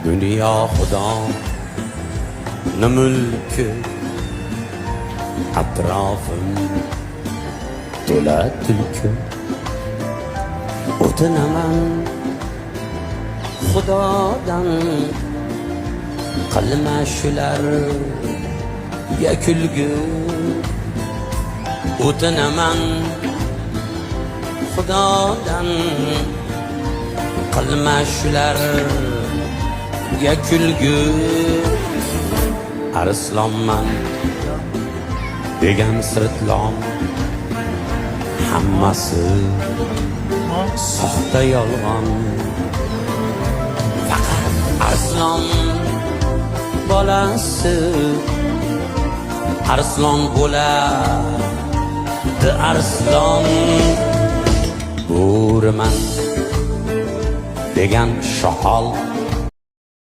Dünya Xudoning mulki, atrofim to'la tulki. O'tinaman Xudodan, qilma shularga kulgi. O'tinaman Xudodan, qilma shularga kulgi. Arslonman degan sirtlon, hammasi soxta yolg'on. Faqat arslon bolasi arslon bo'ladi, arslon. Bo'riman degan shoqol